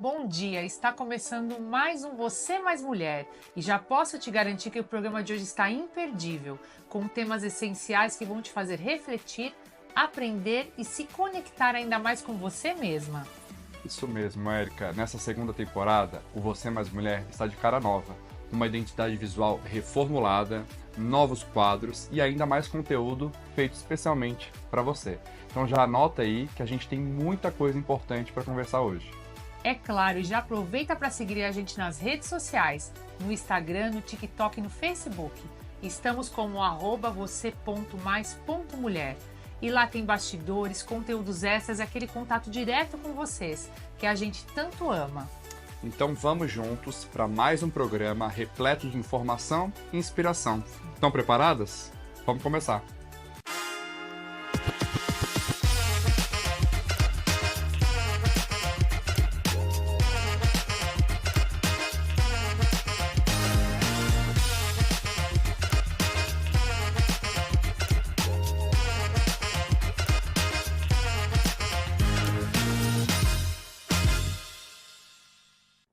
Bom dia, está começando mais um Você Mais Mulher e já posso te garantir que o programa de hoje está imperdível, com temas essenciais que vão te fazer refletir, aprender e se conectar ainda mais com você mesma. Isso mesmo, Érica. Nessa segunda temporada, o Você Mais Mulher está de cara nova, uma identidade visual reformulada, novos quadros e ainda mais conteúdo feito especialmente para você. Então já anota aí que a gente tem muita coisa importante para conversar hoje. É claro, e já aproveita para seguir a gente nas redes sociais, no Instagram, no TikTok e no Facebook. Estamos como @você.mais.mulher. E lá tem bastidores, conteúdos extras e aquele contato direto com vocês, que a gente tanto ama. Então vamos juntos para mais um programa repleto de informação e inspiração. Estão preparadas? Vamos começar!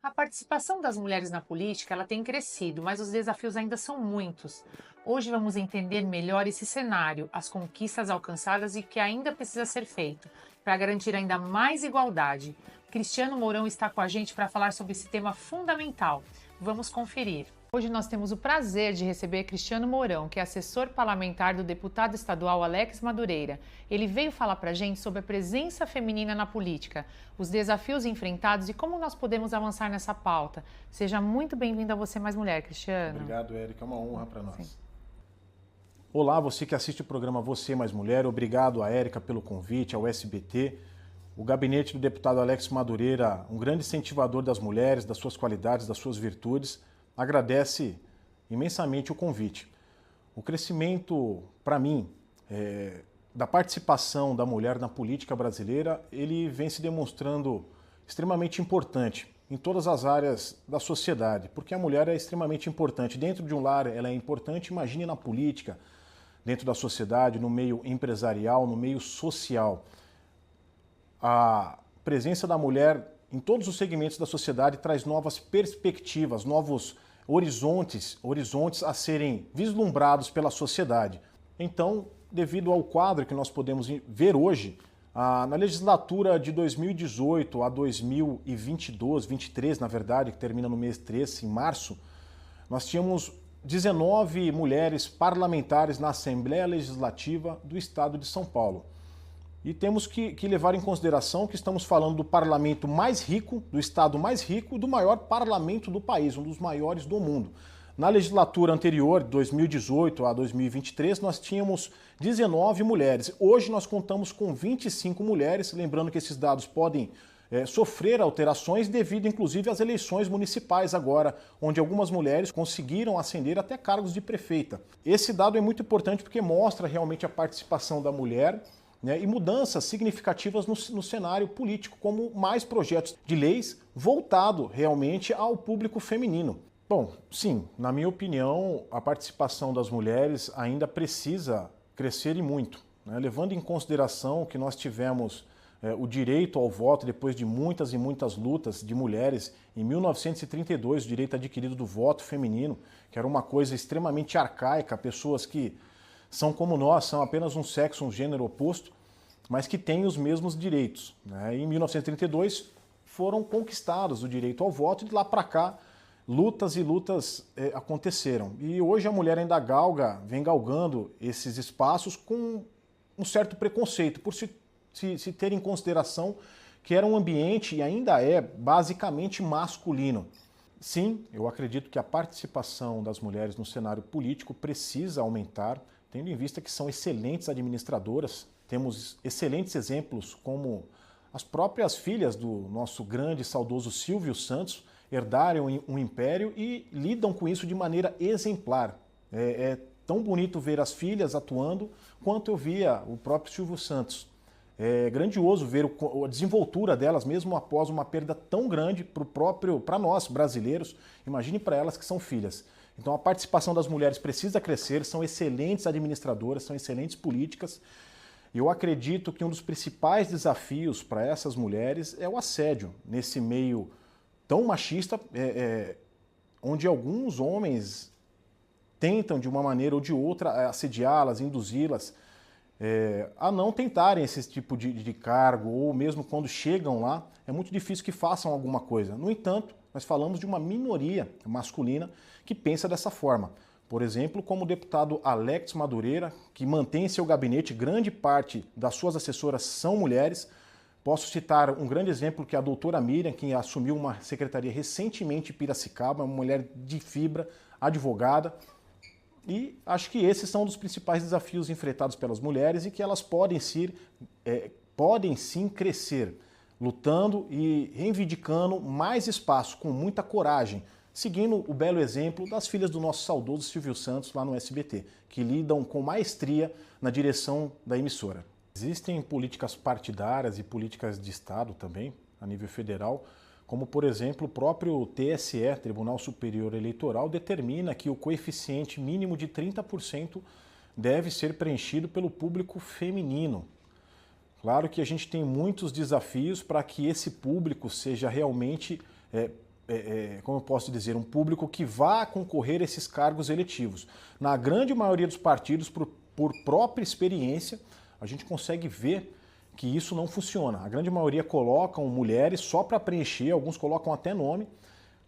A participação das mulheres na política ela tem crescido, mas os desafios ainda são muitos. Hoje vamos entender melhor esse cenário, as conquistas alcançadas e o que ainda precisa ser feito para garantir ainda mais igualdade. Cristiano Mourão está com a gente para falar sobre esse tema fundamental. Vamos conferir. Hoje nós temos o prazer de receber Cristiano Mourão, que é assessor parlamentar do deputado estadual Alex Madureira. Ele veio falar para a gente sobre a presença feminina na política, os desafios enfrentados e como nós podemos avançar nessa pauta. Seja muito bem-vindo a Você Mais Mulher, Cristiano. Obrigado, Érica. É uma honra para nós. Sim. Olá, você que assiste o programa Você Mais Mulher. Obrigado a Érica pelo convite, ao SBT. O gabinete do deputado Alex Madureira, um grande incentivador das mulheres, das suas qualidades, das suas virtudes, agradece imensamente o convite. O crescimento, para mim, da participação da mulher na política brasileira, ele vem se demonstrando extremamente importante em todas as áreas da sociedade, porque a mulher é extremamente importante. Dentro de um lar ela é importante, imagine na política, dentro da sociedade, no meio empresarial, no meio social. A presença da mulher em todos os segmentos da sociedade traz novas perspectivas, novos horizontes a serem vislumbrados pela sociedade. Então, devido ao quadro que nós podemos ver hoje, na legislatura de 2018 a 2022, 23 na verdade, que termina no mês 3, em março, nós tínhamos 19 mulheres parlamentares na Assembleia Legislativa do Estado de São Paulo. E temos que levar em consideração que estamos falando do parlamento mais rico, do estado mais rico, do maior parlamento do país, um dos maiores do mundo. Na legislatura anterior, de 2018 a 2023, nós tínhamos 19 mulheres. Hoje nós contamos com 25 mulheres, lembrando que esses dados podem sofrer alterações devido, inclusive, às eleições municipais agora, onde algumas mulheres conseguiram ascender até cargos de prefeita. Esse dado é muito importante porque mostra realmente a participação da mulher, e mudanças significativas no cenário político, como mais projetos de leis voltado realmente ao público feminino. Bom, sim, na minha opinião, a participação das mulheres ainda precisa crescer e muito, levando em consideração que nós tivemos o direito ao voto depois de muitas e muitas lutas de mulheres. Em 1932, o direito adquirido do voto feminino, que era uma coisa extremamente arcaica, pessoas que são como nós, são apenas um sexo, um gênero oposto, mas que têm os mesmos direitos. Em 1932 foram conquistados o direito ao voto e de lá para cá lutas e lutas aconteceram. E hoje a mulher ainda vem galgando esses espaços com um certo preconceito, por se ter em consideração que era um ambiente e ainda é basicamente masculino. Sim, eu acredito que a participação das mulheres no cenário político precisa aumentar, tendo em vista que são excelentes administradoras. Temos excelentes exemplos como as próprias filhas do nosso grande e saudoso Silvio Santos herdaram um império e lidam com isso de maneira exemplar. É tão bonito ver as filhas atuando quanto eu via o próprio Silvio Santos. É grandioso ver a desenvoltura delas, mesmo após uma perda tão grande para nós brasileiros. Imagine para elas que são filhas. Então a participação das mulheres precisa crescer, são excelentes administradoras, são excelentes políticas. E eu acredito que um dos principais desafios para essas mulheres é o assédio, nesse meio tão machista, onde alguns homens tentam de uma maneira ou de outra assediá-las, induzi-las a não tentarem esse tipo de cargo, ou mesmo quando chegam lá, é muito difícil que façam alguma coisa. No entanto, nós falamos de uma minoria masculina que pensa dessa forma. Por exemplo, como o deputado Alex Madureira, que mantém em seu gabinete grande parte das suas assessoras são mulheres. Posso citar um grande exemplo que é a doutora Miriam, que assumiu uma secretaria recentemente em Piracicaba, uma mulher de fibra, advogada. E acho que esses são um dos principais desafios enfrentados pelas mulheres e que elas podem sim crescer, lutando e reivindicando mais espaço, com muita coragem, seguindo o belo exemplo das filhas do nosso saudoso Silvio Santos lá no SBT, que lidam com maestria na direção da emissora. Existem políticas partidárias e políticas de Estado também, a nível federal, como, por exemplo, o próprio TSE, Tribunal Superior Eleitoral, determina que o coeficiente mínimo de 30% deve ser preenchido pelo público feminino. Claro que a gente tem muitos desafios para que esse público seja realmente, como eu posso dizer, um público que vá concorrer a esses cargos eletivos. Na grande maioria dos partidos, por própria experiência, a gente consegue ver que isso não funciona. A grande maioria colocam mulheres só para preencher, alguns colocam até nome,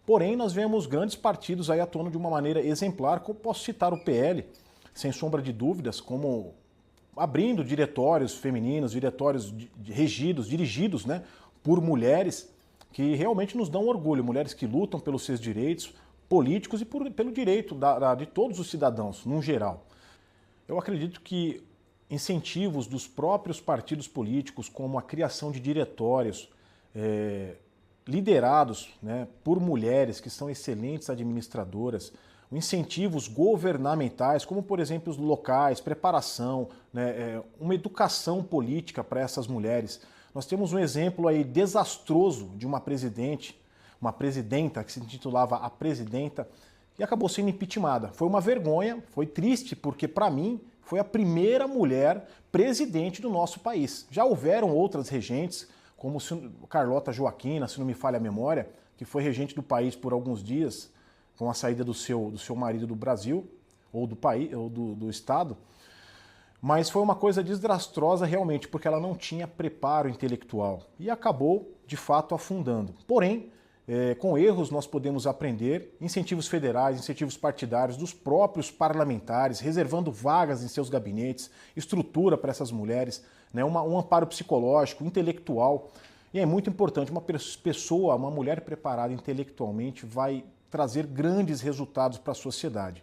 porém nós vemos grandes partidos aí atuando de uma maneira exemplar, como posso citar o PL, sem sombra de dúvidas, como abrindo diretórios femininos, diretórios dirigidos, né, por mulheres que realmente nos dão orgulho, mulheres que lutam pelos seus direitos políticos e pelo direito de todos os cidadãos, no geral. Eu acredito que incentivos dos próprios partidos políticos, como a criação de diretórios liderados, né, por mulheres que são excelentes administradoras, incentivos governamentais, como por exemplo os locais, preparação, né, uma educação política para essas mulheres. Nós temos um exemplo aí desastroso de uma presidenta que se intitulava a Presidenta e acabou sendo impeachmentada. Foi uma vergonha, foi triste, porque para mim foi a primeira mulher presidente do nosso país. Já houveram outras regentes, como Carlota Joaquina, se não me falha a memória, que foi regente do país por alguns dias, com a saída do seu marido do Brasil, ou do país, ou do estado. Mas foi uma coisa desastrosa realmente, porque ela não tinha preparo intelectual e acabou, de fato, afundando. Porém, com erros nós podemos aprender, incentivos federais, incentivos partidários dos próprios parlamentares, reservando vagas em seus gabinetes, estrutura para essas mulheres, né, um amparo psicológico, intelectual. E é muito importante, uma mulher preparada intelectualmente vai trazer grandes resultados para a sociedade.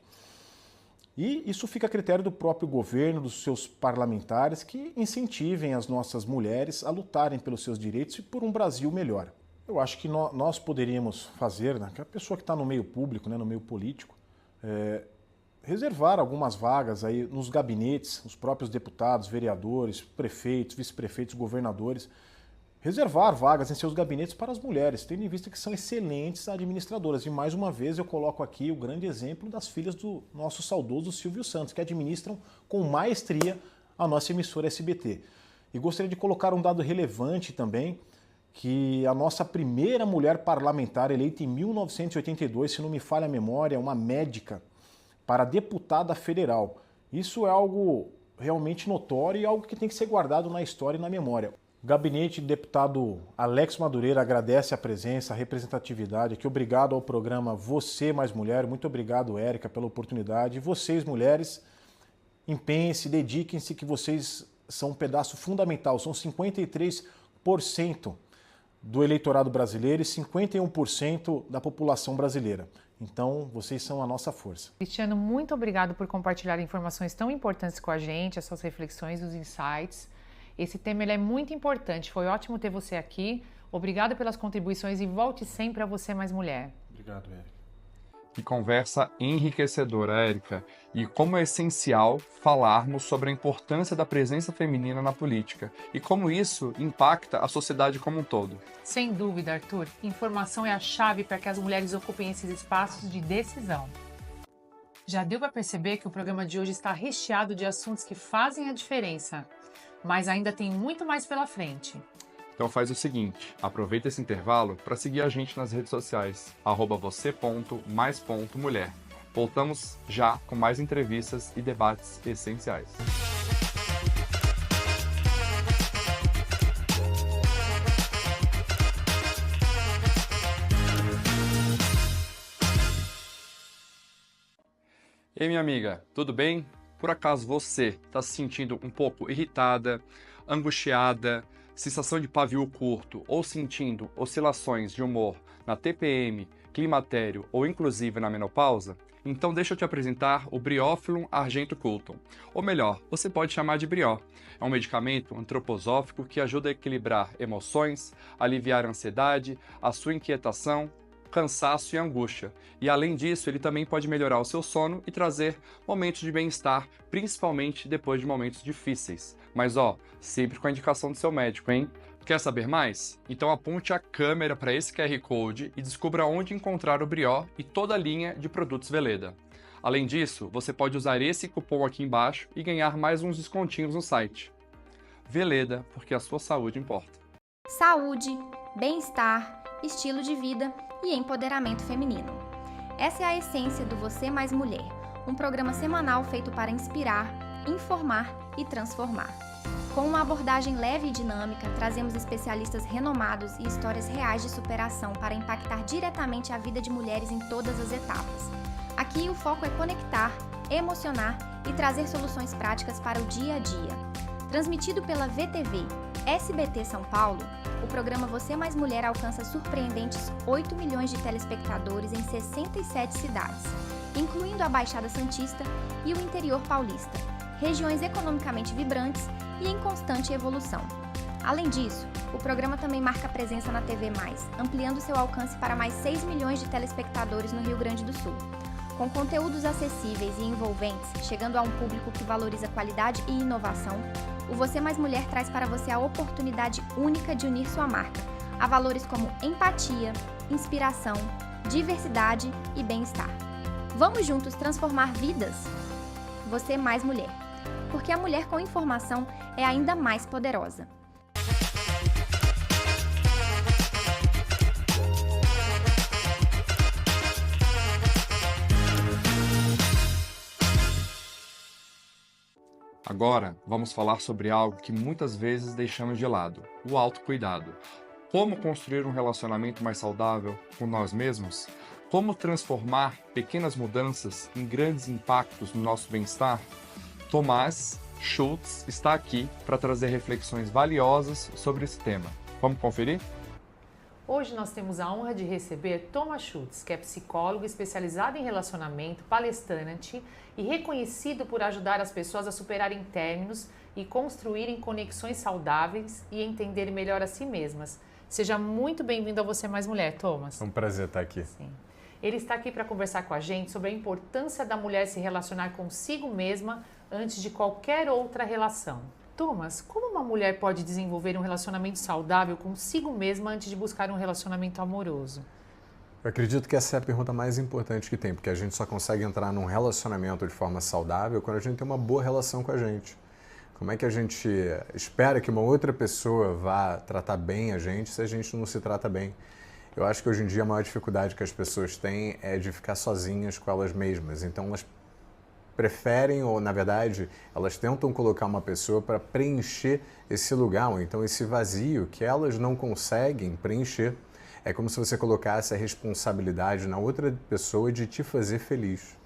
E isso fica a critério do próprio governo, dos seus parlamentares, que incentivem as nossas mulheres a lutarem pelos seus direitos e por um Brasil melhor. Eu acho que nós poderíamos fazer, né, que a pessoa que está no meio público, né, no meio político, reservar algumas vagas aí nos gabinetes, os próprios deputados, vereadores, prefeitos, vice-prefeitos, governadores, reservar vagas em seus gabinetes para as mulheres, tendo em vista que são excelentes administradoras. E mais uma vez eu coloco aqui o grande exemplo das filhas do nosso saudoso Silvio Santos, que administram com maestria a nossa emissora SBT. E gostaria de colocar um dado relevante também, que a nossa primeira mulher parlamentar, eleita em 1982, se não me falha a memória, uma médica, para deputada federal. Isso é algo realmente notório e algo que tem que ser guardado na história e na memória. O gabinete do deputado Alex Madureira agradece a presença, a representatividade aqui. Obrigado ao programa Você Mais Mulher. Muito obrigado, Érica, pela oportunidade. E vocês, mulheres, empenhem-se, dediquem-se, que vocês são um pedaço fundamental. São 53% do eleitorado brasileiro e 51% da população brasileira. Então, vocês são a nossa força. Cristiano, muito obrigado por compartilhar informações tão importantes com a gente, as suas reflexões, os insights. Esse tema ele é muito importante, foi ótimo ter você aqui. Obrigado pelas contribuições e volte sempre a Você Mais Mulher. Obrigado, Érica. Que conversa enriquecedora, Érica. E como é essencial falarmos sobre a importância da presença feminina na política e como isso impacta a sociedade como um todo. Sem dúvida, Arthur. Informação é a chave para que as mulheres ocupem esses espaços de decisão. Já deu para perceber que o programa de hoje está recheado de assuntos que fazem a diferença. mas ainda tem muito mais pela frente. Então faz o seguinte, aproveita esse intervalo para seguir a gente nas redes sociais, @você.mais.mulher. Voltamos já com mais entrevistas e debates essenciais. Ei, minha amiga, tudo bem? Por acaso você está se sentindo um pouco irritada, angustiada, sensação de pavio curto ou sentindo oscilações de humor na TPM, climatério ou inclusive na menopausa? Então deixa eu te apresentar o Briófilum argentocultum. Ou melhor, você pode chamar de brió. É um medicamento antroposófico que ajuda a equilibrar emoções, aliviar a ansiedade, a sua inquietação, cansaço e angústia. E além disso, ele também pode melhorar o seu sono e trazer momentos de bem-estar, principalmente depois de momentos difíceis. Mas sempre com a indicação do seu médico, hein? Quer saber mais? Então aponte a câmera para esse QR Code e descubra onde encontrar o Brió e toda a linha de produtos Veleda. Além disso, você pode usar esse cupom aqui embaixo e ganhar mais uns descontinhos no site. Veleda, porque a sua saúde importa. Saúde, bem-estar, estilo de vida e empoderamento feminino. Essa é a essência do Você Mais Mulher, um programa semanal feito para inspirar, informar e transformar. Com uma abordagem leve e dinâmica, trazemos especialistas renomados e histórias reais de superação para impactar diretamente a vida de mulheres em todas as etapas. Aqui o foco é conectar, emocionar e trazer soluções práticas para o dia a dia. Transmitido pela VTV, SBT São Paulo, o programa Você Mais Mulher alcança surpreendentes 8 milhões de telespectadores em 67 cidades, incluindo a Baixada Santista e o interior paulista, regiões economicamente vibrantes e em constante evolução. Além disso, o programa também marca presença na TV+, ampliando seu alcance para mais 6 milhões de telespectadores no Rio Grande do Sul. Com conteúdos acessíveis e envolventes, chegando a um público que valoriza qualidade e inovação, o Você Mais Mulher traz para você a oportunidade única de unir sua marca a valores como empatia, inspiração, diversidade e bem-estar. Vamos juntos transformar vidas? Você Mais Mulher. Porque a mulher com informação é ainda mais poderosa. Agora, vamos falar sobre algo que muitas vezes deixamos de lado, o autocuidado. Como construir um relacionamento mais saudável com nós mesmos? Como transformar pequenas mudanças em grandes impactos no nosso bem-estar? Tomás Schultz está aqui para trazer reflexões valiosas sobre esse tema. Vamos conferir? Hoje nós temos a honra de receber Thomas Schultz, que é psicólogo especializado em relacionamento, palestrante e reconhecido por ajudar as pessoas a superarem términos e construírem conexões saudáveis e entender melhor a si mesmas. Seja muito bem-vindo a Você Mais Mulher, Thomas. É um prazer estar aqui. Sim. Ele está aqui para conversar com a gente sobre a importância da mulher se relacionar consigo mesma antes de qualquer outra relação. Thomas, como uma mulher pode desenvolver um relacionamento saudável consigo mesma antes de buscar um relacionamento amoroso? Eu acredito que essa é a pergunta mais importante que tem, porque a gente só consegue entrar num relacionamento de forma saudável quando a gente tem uma boa relação com a gente. Como é que a gente espera que uma outra pessoa vá tratar bem a gente se a gente não se trata bem? Eu acho que hoje em dia a maior dificuldade que as pessoas têm é de ficar sozinhas com elas mesmas. Então elas preferem, ou na verdade, elas tentam colocar uma pessoa para preencher esse lugar, ou então esse vazio que elas não conseguem preencher. É como se você colocasse a responsabilidade na outra pessoa de te fazer feliz.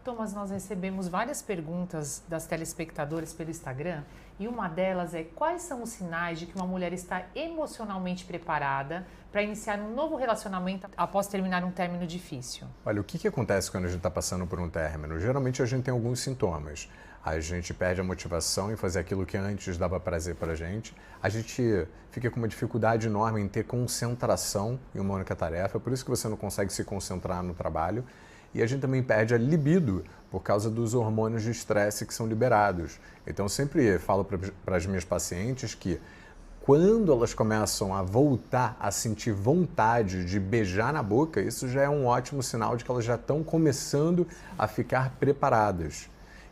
Thomas, nós recebemos várias perguntas das telespectadoras pelo Instagram e uma delas é: quais são os sinais de que uma mulher está emocionalmente preparada para iniciar um novo relacionamento após terminar um término difícil? Olha, o que acontece quando a gente está passando por um término? Geralmente a gente tem alguns sintomas. A gente perde a motivação em fazer aquilo que antes dava prazer para a gente fica com uma dificuldade enorme em ter concentração em uma única tarefa, por isso que você não consegue se concentrar no trabalho. E a gente também perde a libido por causa dos hormônios de estresse que são liberados. Então eu sempre falo para as minhas pacientes que quando elas começam a voltar a sentir vontade de beijar na boca, isso já é um ótimo sinal de que elas já estão começando a ficar preparadas.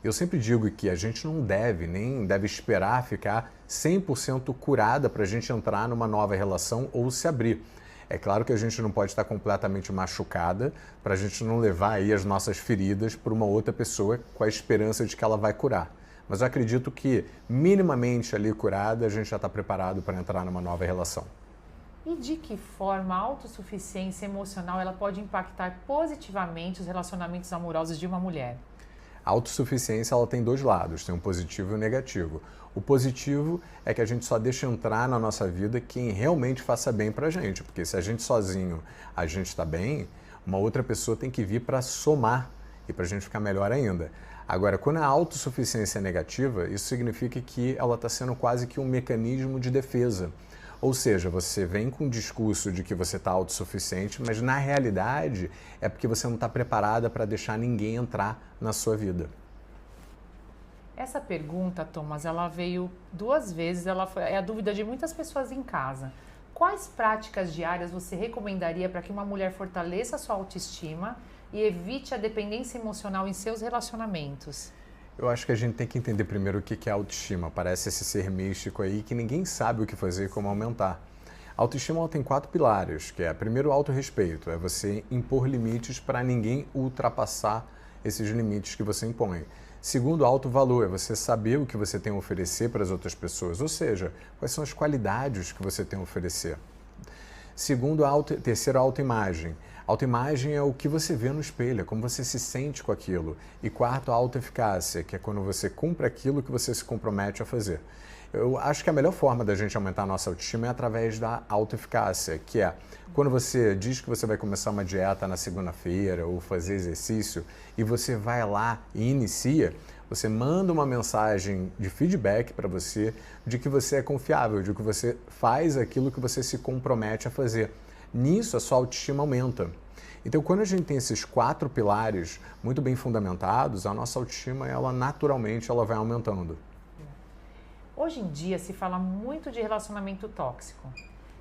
Eu sempre digo que a gente não deve, nem deve esperar ficar 100% curada para a gente entrar numa nova relação ou se abrir. É claro que a gente não pode estar completamente machucada para a gente não levar aí as nossas feridas para uma outra pessoa com a esperança de que ela vai curar. Mas eu acredito que minimamente ali curada a gente já está preparado para entrar numa nova relação. E de que forma a autossuficiência emocional ela pode impactar positivamente os relacionamentos amorosos de uma mulher? A autossuficiência ela tem dois lados, tem um positivo e um negativo. O positivo é que a gente só deixa entrar na nossa vida quem realmente faça bem pra gente, porque se a gente sozinho a gente está bem, uma outra pessoa tem que vir para somar e para a gente ficar melhor ainda. Agora, quando a autossuficiência é negativa, isso significa que ela está sendo quase que um mecanismo de defesa. Ou seja, você vem com o discurso de que você está autossuficiente, mas na realidade é porque você não está preparada para deixar ninguém entrar na sua vida. Essa pergunta, Thomas, ela veio 2 vezes, é a dúvida de muitas pessoas em casa. Quais práticas diárias você recomendaria para que uma mulher fortaleça a sua autoestima e evite a dependência emocional em seus relacionamentos? Eu acho que a gente tem que entender primeiro o que é autoestima. Parece esse ser místico aí que ninguém sabe o que fazer e como aumentar. A autoestima ela tem 4 pilares, que é, primeiro, o autorrespeito. É você impor limites para ninguém ultrapassar esses limites que você impõe. Segundo, alto valor, é você saber o que você tem a oferecer para as outras pessoas, ou seja, quais são as qualidades que você tem a oferecer. Segundo, terceiro, autoimagem. Autoimagem é o que você vê no espelho, é como você se sente com aquilo. E quarto, autoeficácia, que é quando você cumpre aquilo que você se compromete a fazer. Eu acho que a melhor forma da gente aumentar a nossa autoestima é através da autoeficácia, que é quando você diz que você vai começar uma dieta na segunda-feira ou fazer exercício e você vai lá e inicia, você manda uma mensagem de feedback para você de que você é confiável, de que você faz aquilo que você se compromete a fazer. Nisso a sua autoestima aumenta. Então, quando a gente tem esses 4 pilares muito bem fundamentados, a nossa autoestima, ela naturalmente ela vai aumentando. Hoje em dia se fala muito de relacionamento tóxico.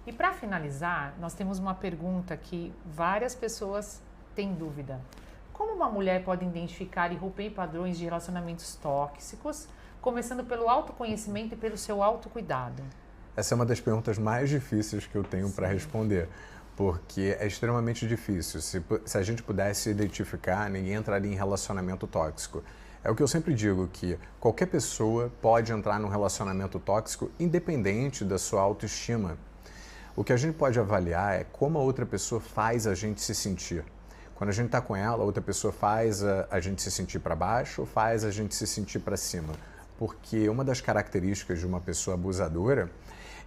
E para finalizar, nós temos uma pergunta que várias pessoas têm dúvida. Como uma mulher pode identificar e romper padrões de relacionamentos tóxicos, começando pelo autoconhecimento e pelo seu autocuidado? Essa é uma das perguntas mais difíceis que eu tenho para responder, porque é extremamente difícil. Se a gente pudesse identificar, ninguém entraria em relacionamento tóxico. É o que eu sempre digo, que qualquer pessoa pode entrar num relacionamento tóxico independente da sua autoestima. O que a gente pode avaliar é como a outra pessoa faz a gente se sentir. Quando a gente está com ela, a outra pessoa faz a gente se sentir para baixo ou faz a gente se sentir para cima. Porque uma das características de uma pessoa abusadora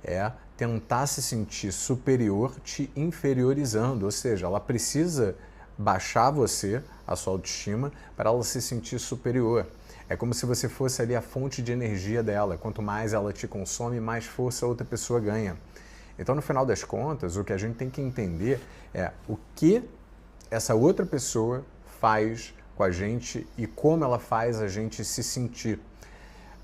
é tentar se sentir superior te inferiorizando, ou seja, ela precisa baixar você, a sua autoestima, para ela se sentir superior. É como se você fosse ali a fonte de energia dela. Quanto mais ela te consome, mais força a outra pessoa ganha. Então, no final das contas, o que a gente tem que entender é o que essa outra pessoa faz com a gente e como ela faz a gente se sentir.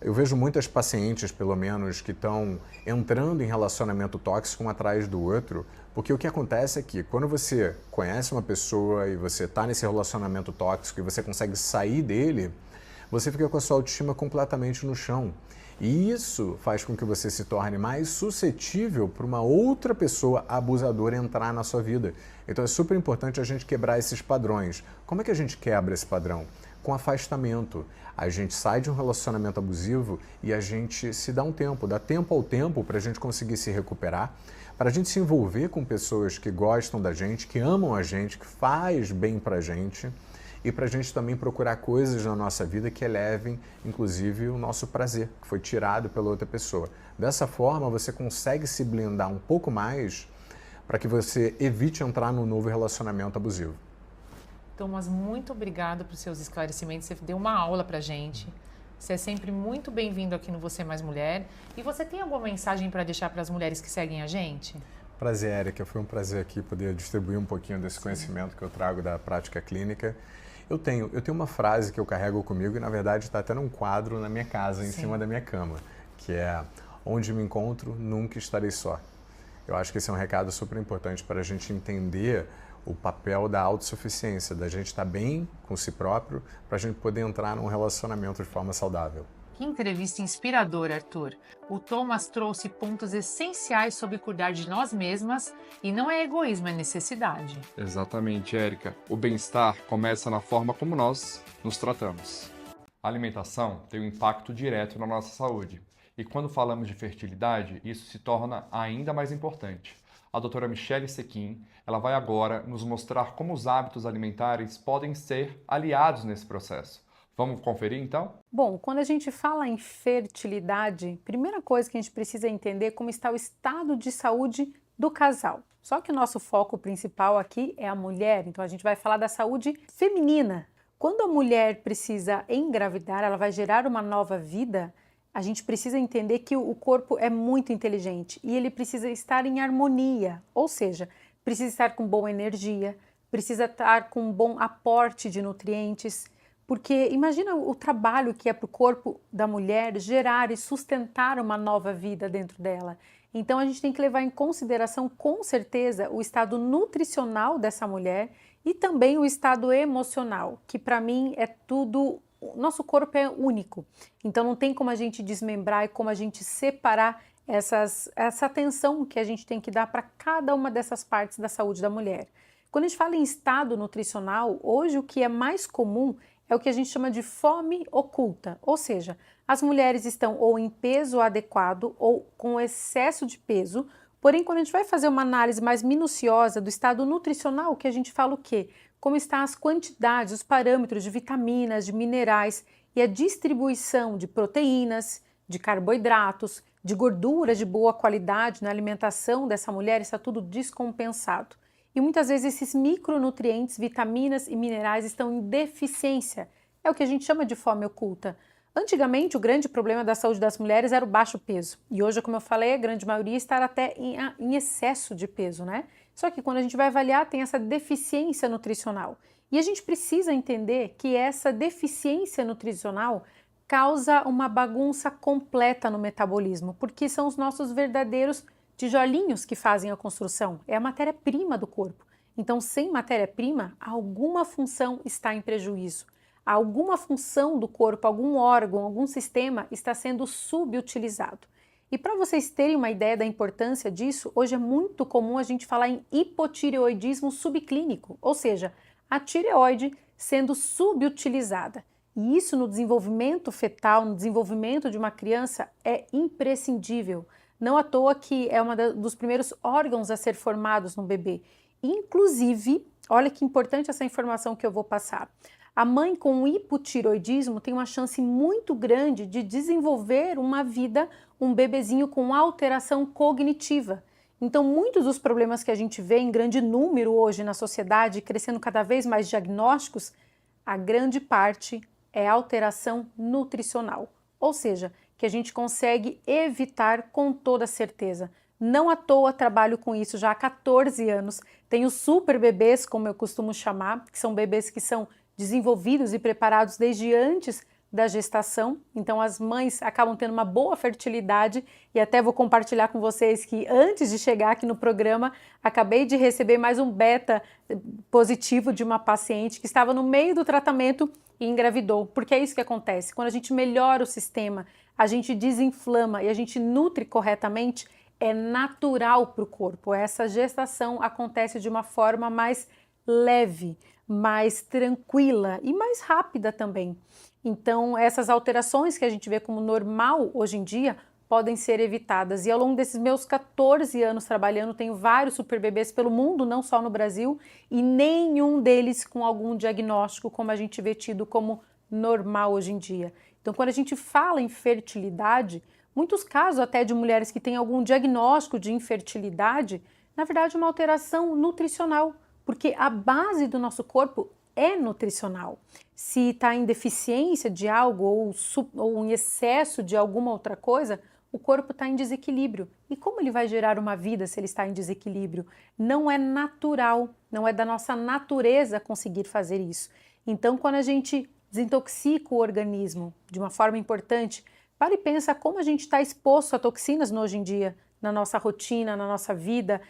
Eu vejo muitas pacientes, pelo menos, que estão entrando em relacionamento tóxico um atrás do outro, porque o que acontece é que quando você conhece uma pessoa e você está nesse relacionamento tóxico e você consegue sair dele, você fica com a sua autoestima completamente no chão. E isso faz com que você se torne mais suscetível para uma outra pessoa abusadora entrar na sua vida. Então é super importante a gente quebrar esses padrões. Como é que a gente quebra esse padrão? Com afastamento. A gente sai de um relacionamento abusivo e a gente se dá um tempo, dá tempo ao tempo para a gente conseguir se recuperar, para a gente se envolver com pessoas que gostam da gente, que amam a gente, que faz bem para a gente e para a gente também procurar coisas na nossa vida que elevem, inclusive, o nosso prazer, que foi tirado pela outra pessoa. Dessa forma, você consegue se blindar um pouco mais para que você evite entrar num novo relacionamento abusivo. Thomas, muito obrigada por seus esclarecimentos. Você deu uma aula pra gente. Você é sempre muito bem-vindo aqui no Você Mais Mulher. E você tem alguma mensagem para deixar para as mulheres que seguem a gente? Prazer, Érica. Foi um prazer aqui poder distribuir um pouquinho desse conhecimento que eu trago da prática clínica. Eu tenho uma frase que eu carrego comigo e, na verdade, está até num quadro na minha casa, em cima da minha cama, que é: onde me encontro, nunca estarei só. Eu acho que esse é um recado super importante para a gente entender o papel da autossuficiência, da gente estar bem com si próprio para a gente poder entrar num relacionamento de forma saudável. Que entrevista inspiradora, Arthur. O Thomas trouxe pontos essenciais sobre cuidar de nós mesmas e não é egoísmo, é necessidade. Exatamente, Érica. O bem-estar começa na forma como nós nos tratamos. A alimentação tem um impacto direto na nossa saúde. E quando falamos de fertilidade, isso se torna ainda mais importante. A doutora Michele Sequin, ela vai agora nos mostrar como os hábitos alimentares podem ser aliados nesse processo. Vamos conferir então? Bom, quando a gente fala em fertilidade, primeira coisa que a gente precisa entender é como está o estado de saúde do casal. Só que o nosso foco principal aqui é a mulher, então a gente vai falar da saúde feminina. Quando a mulher precisa engravidar, ela vai gerar uma nova vida, a gente precisa entender que o corpo é muito inteligente e ele precisa estar em harmonia, ou seja, precisa estar com boa energia, precisa estar com um bom aporte de nutrientes, porque imagina o trabalho que é para o corpo da mulher gerar e sustentar uma nova vida dentro dela. Então a gente tem que levar em consideração com certeza o estado nutricional dessa mulher e também o estado emocional, que para mim é tudo, nosso corpo é único. Então não tem como a gente desmembrar e como a gente separar essa atenção que a gente tem que dar para cada uma dessas partes da saúde da mulher. Quando a gente fala em estado nutricional, hoje o que é mais comum é o que a gente chama de fome oculta, ou seja, as mulheres estão ou em peso adequado ou com excesso de peso, porém quando a gente vai fazer uma análise mais minuciosa do estado nutricional, que a gente fala o quê? Como estão as quantidades, os parâmetros de vitaminas, de minerais e a distribuição de proteínas, de carboidratos, de gorduras de boa qualidade na alimentação dessa mulher, está tudo descompensado. E muitas vezes esses micronutrientes, vitaminas e minerais estão em deficiência. É o que a gente chama de fome oculta. Antigamente, o grande problema da saúde das mulheres era o baixo peso. E hoje, como eu falei, a grande maioria está até em excesso de peso, né? Só que quando a gente vai avaliar, tem essa deficiência nutricional. E a gente precisa entender que essa deficiência nutricional causa uma bagunça completa no metabolismo, porque são os nossos verdadeiros tijolinhos que fazem a construção, é a matéria-prima do corpo. Então, sem matéria-prima, alguma função está em prejuízo. Alguma função do corpo, algum órgão, algum sistema está sendo subutilizado. E para vocês terem uma ideia da importância disso, hoje é muito comum a gente falar em hipotireoidismo subclínico, ou seja, a tireoide sendo subutilizada. E isso no desenvolvimento fetal, no desenvolvimento de uma criança, é imprescindível. Não à toa que é um dos primeiros órgãos a ser formados no bebê. Inclusive, olha que importante essa informação que eu vou passar. A mãe com hipotireoidismo tem uma chance muito grande de desenvolver uma vida, um bebezinho com alteração cognitiva. Então, muitos dos problemas que a gente vê em grande número hoje na sociedade, crescendo cada vez mais diagnósticos, a grande parte é alteração nutricional. Ou seja, que a gente consegue evitar com toda certeza. Não à toa trabalho com isso já há 14 anos. Tenho super bebês, como eu costumo chamar, que são bebês que são desenvolvidos e preparados desde antes da gestação. Então as mães acabam tendo uma boa fertilidade e até vou compartilhar com vocês que antes de chegar aqui no programa, acabei de receber mais um beta positivo de uma paciente que estava no meio do tratamento e engravidou, porque é isso que acontece. Quando a gente melhora o sistema, a gente desinflama e a gente nutre corretamente, é natural para o corpo. Essa gestação acontece de uma forma mais leve, mais tranquila e mais rápida também. Então, essas alterações que a gente vê como normal hoje em dia podem ser evitadas. E ao longo desses meus 14 anos trabalhando, tenho vários super bebês pelo mundo, não só no Brasil, e nenhum deles com algum diagnóstico como a gente vê tido como normal hoje em dia. Então, quando a gente fala em fertilidade, muitos casos até de mulheres que têm algum diagnóstico de infertilidade, na verdade é uma alteração nutricional, porque a base do nosso corpo é nutricional. Se está em deficiência de algo ou em excesso de alguma outra coisa, o corpo está em desequilíbrio. E como ele vai gerar uma vida se ele está em desequilíbrio? Não é natural, não é da nossa natureza conseguir fazer isso. Então, quando a gente desintoxica o organismo de uma forma importante, para e pensa como a gente está exposto a toxinas hoje em dia, na nossa rotina, na nossa vida.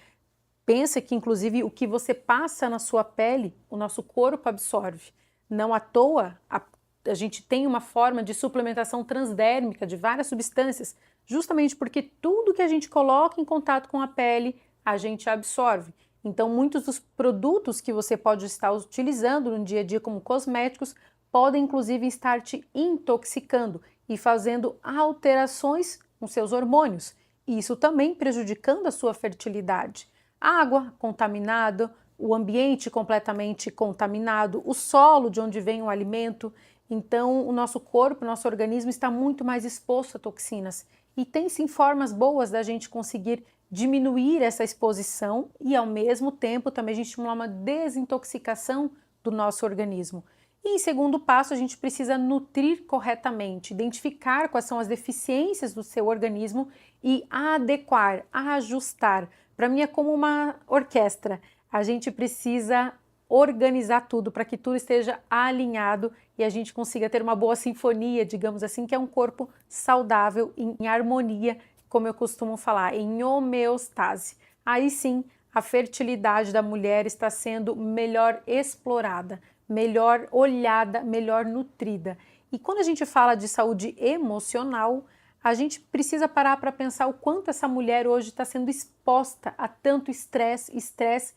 Pensa que, inclusive, o que você passa na sua pele, o nosso corpo absorve. Não à toa, a gente tem uma forma de suplementação transdérmica de várias substâncias, justamente porque tudo que a gente coloca em contato com a pele, a gente absorve. Então, muitos dos produtos que você pode estar utilizando no dia a dia como cosméticos podem, inclusive, estar te intoxicando e fazendo alterações nos seus hormônios. E isso também prejudicando a sua fertilidade. Água contaminada, o ambiente completamente contaminado, o solo de onde vem o alimento. Então, o nosso corpo, o nosso organismo está muito mais exposto a toxinas. E tem sim formas boas da gente conseguir diminuir essa exposição e, ao mesmo tempo, também a gente estimular uma desintoxicação do nosso organismo. E, em segundo passo, a gente precisa nutrir corretamente, identificar quais são as deficiências do seu organismo e adequar, ajustar. Para mim é como uma orquestra. A gente precisa organizar tudo para que tudo esteja alinhado e a gente consiga ter uma boa sinfonia, digamos assim, que é um corpo saudável, em harmonia, como eu costumo falar, em homeostase. Aí sim, a fertilidade da mulher está sendo melhor explorada, melhor olhada, melhor nutrida. E quando a gente fala de saúde emocional, a gente precisa parar para pensar o quanto essa mulher hoje está sendo exposta a tanto estresse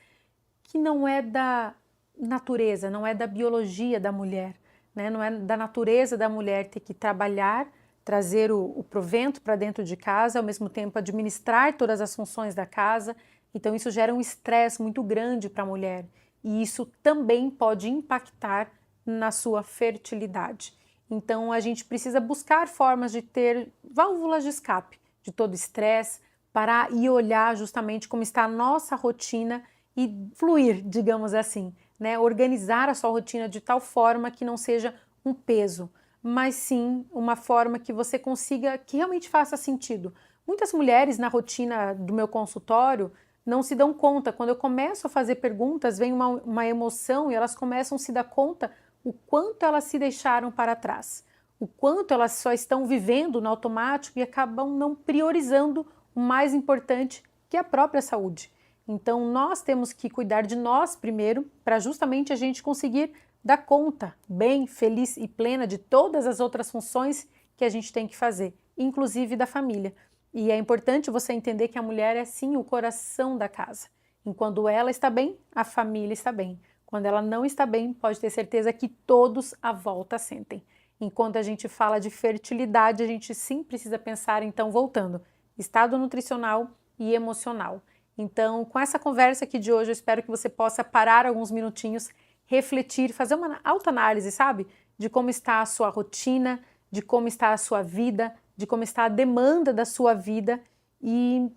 que não é da natureza, não é da biologia da mulher, né? Não é da natureza da mulher ter que trabalhar, trazer o provento para dentro de casa, ao mesmo tempo administrar todas as funções da casa. Então isso gera um estresse muito grande para a mulher e isso também pode impactar na sua fertilidade. Então a gente precisa buscar formas de ter válvulas de escape de todo estresse, parar e olhar justamente como está a nossa rotina e fluir, digamos assim, né? Organizar a sua rotina de tal forma que não seja um peso, mas sim uma forma que você consiga, que realmente faça sentido. Muitas mulheres na rotina do meu consultório não se dão conta. Quando eu começo a fazer perguntas, vem uma emoção e elas começam a se dar conta o quanto elas se deixaram para trás, o quanto elas só estão vivendo no automático e acabam não priorizando o mais importante, que é a própria saúde. Então, nós temos que cuidar de nós primeiro, para justamente a gente conseguir dar conta, bem, feliz e plena de todas as outras funções que a gente tem que fazer, inclusive da família. E é importante você entender que a mulher é sim o coração da casa. E quando ela está bem, a família está bem. Quando ela não está bem, pode ter certeza que todos à volta sentem. Enquanto a gente fala de fertilidade, a gente sim precisa pensar, então, voltando, estado nutricional e emocional. Então, com essa conversa aqui de hoje, eu espero que você possa parar alguns minutinhos, refletir, fazer uma autoanálise, sabe? De como está a sua rotina, de como está a sua vida, de como está a demanda da sua vida e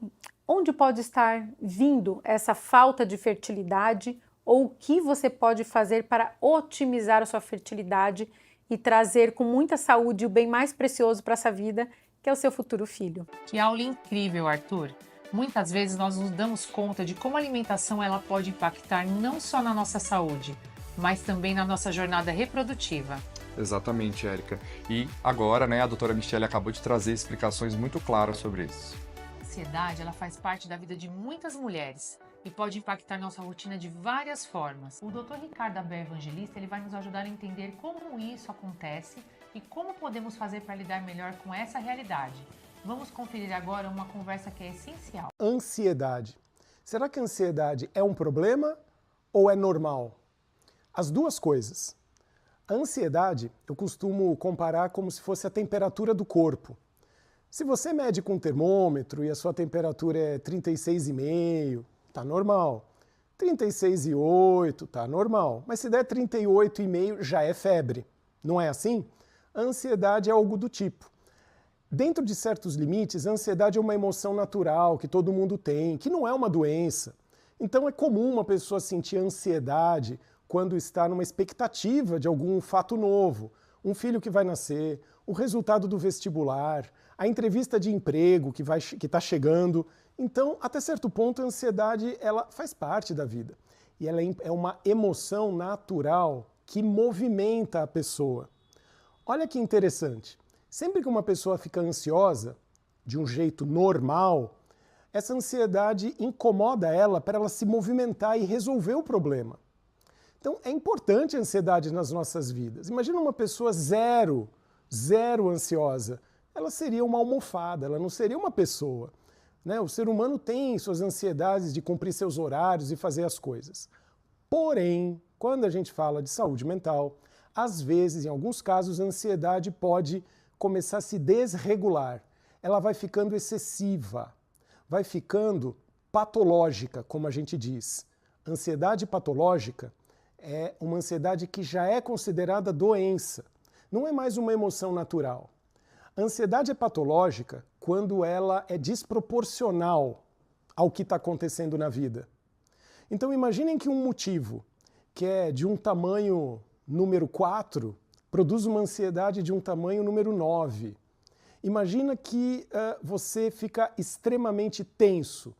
onde pode estar vindo essa falta de fertilidade ou o que você pode fazer para otimizar a sua fertilidade e trazer com muita saúde o bem mais precioso para essa vida, que é o seu futuro filho. Que aula incrível, Arthur! Muitas vezes nós nos damos conta de como a alimentação ela pode impactar não só na nossa saúde, mas também na nossa jornada reprodutiva. Exatamente, Érica. E agora, a doutora Michele acabou de trazer explicações muito claras sobre isso. A ansiedade, ela faz parte da vida de muitas mulheres e pode impactar nossa rotina de várias formas. O Dr. Ricardo Abel Evangelista, ele vai nos ajudar a entender como isso acontece e como podemos fazer para lidar melhor com essa realidade. Vamos conferir agora uma conversa que é essencial. Ansiedade. Será que a ansiedade é um problema ou é normal? As duas coisas. A ansiedade eu costumo comparar como se fosse a temperatura do corpo. Se você mede com um termômetro e a sua temperatura é 36,5, tá normal. 36,8, tá normal. Mas se der 38,5 já é febre. Não é assim? A ansiedade é algo do tipo. Dentro de certos limites, a ansiedade é uma emoção natural que todo mundo tem, que não é uma doença. Então é comum uma pessoa sentir ansiedade quando está numa expectativa de algum fato novo, um filho que vai nascer, o resultado do vestibular, a entrevista de emprego que está chegando. Então, até certo ponto, a ansiedade ela faz parte da vida. E ela é uma emoção natural que movimenta a pessoa. Olha que interessante. Sempre que uma pessoa fica ansiosa, de um jeito normal, essa ansiedade incomoda ela para ela se movimentar e resolver o problema. Então é importante a ansiedade nas nossas vidas. Imagina uma pessoa zero ansiosa. Ela seria uma almofada, ela não seria uma pessoa. Né? O ser humano tem suas ansiedades de cumprir seus horários e fazer as coisas. Porém, quando a gente fala de saúde mental, às vezes, em alguns casos, a ansiedade pode começar a se desregular. Ela vai ficando excessiva, vai ficando patológica, como a gente diz. Ansiedade patológica é uma ansiedade que já é considerada doença. Não é mais uma emoção natural. A ansiedade é patológica quando ela é desproporcional ao que está acontecendo na vida. Então imaginem que um motivo que é de um tamanho número 4 produz uma ansiedade de um tamanho número 9. Imagina que você fica extremamente tenso,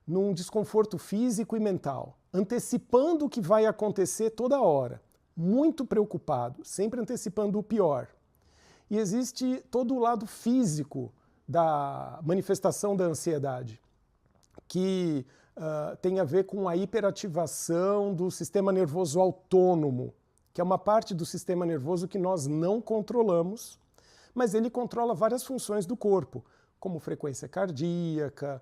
num desconforto físico e mental, antecipando o que vai acontecer toda hora, muito preocupado, sempre antecipando o pior. E existe todo o lado físico da manifestação da ansiedade, que tem a ver com a hiperativação do sistema nervoso autônomo, que é uma parte do sistema nervoso que nós não controlamos, mas ele controla várias funções do corpo, como frequência cardíaca,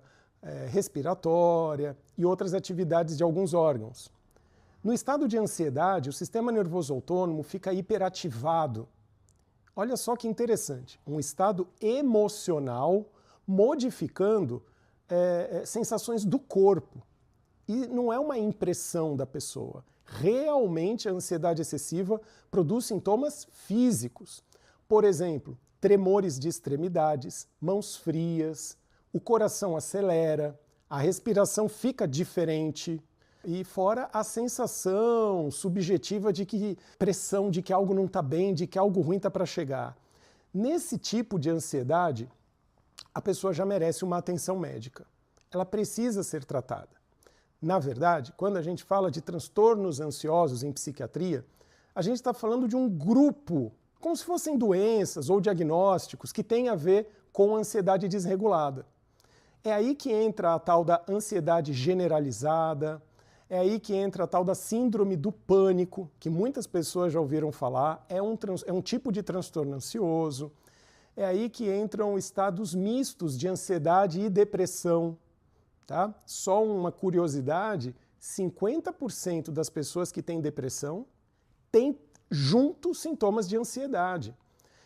respiratória e outras atividades de alguns órgãos. No estado de ansiedade, o sistema nervoso autônomo fica hiperativado. Olha só que interessante, um estado emocional modificando sensações do corpo. E não é uma impressão da pessoa. Realmente a ansiedade excessiva produz sintomas físicos. Por exemplo, tremores de extremidades, mãos frias, o coração acelera, a respiração fica diferente e fora a sensação subjetiva de que pressão, de que algo não está bem, de que algo ruim está para chegar. Nesse tipo de ansiedade, a pessoa já merece uma atenção médica. Ela precisa ser tratada. Na verdade, quando a gente fala de transtornos ansiosos em psiquiatria, a gente está falando de um grupo, como se fossem doenças ou diagnósticos que têm a ver com ansiedade desregulada. É aí que entra a tal da ansiedade generalizada, é aí que entra a tal da síndrome do pânico, que muitas pessoas já ouviram falar, é um tipo de transtorno ansioso. É aí que entram estados mistos de ansiedade e depressão. Tá? Só uma curiosidade, 50% das pessoas que têm depressão têm junto sintomas de ansiedade.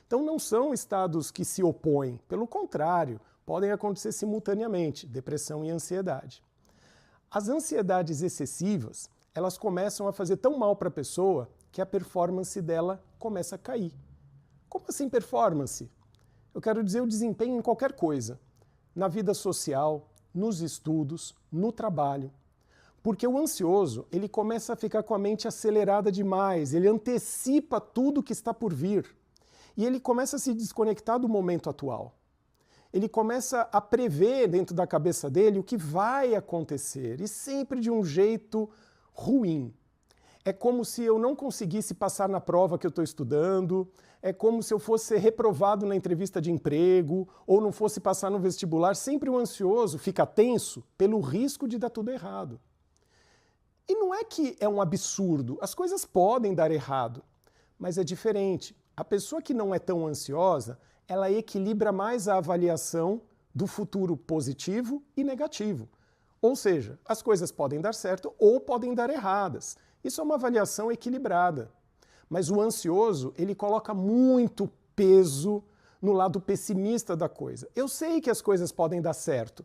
Então não são estados que se opõem, pelo contrário, podem acontecer simultaneamente, depressão e ansiedade. As ansiedades excessivas, elas começam a fazer tão mal para a pessoa que a performance dela começa a cair. Como assim performance? Eu quero dizer o desempenho em qualquer coisa, na vida social, nos estudos, no trabalho. Porque o ansioso, ele começa a ficar com a mente acelerada demais, ele antecipa tudo que está por vir. E ele começa a se desconectar do momento atual. Ele começa a prever dentro da cabeça dele o que vai acontecer, e sempre de um jeito ruim. É como se eu não conseguisse passar na prova que eu estou estudando, é como se eu fosse reprovado na entrevista de emprego, ou não fosse passar no vestibular. Sempre o ansioso fica tenso pelo risco de dar tudo errado. E não é que é um absurdo, as coisas podem dar errado, mas é diferente. A pessoa que não é tão ansiosa, ela equilibra mais a avaliação do futuro positivo e negativo. Ou seja, as coisas podem dar certo ou podem dar erradas. Isso é uma avaliação equilibrada. Mas o ansioso, ele coloca muito peso no lado pessimista da coisa. Eu sei que as coisas podem dar certo,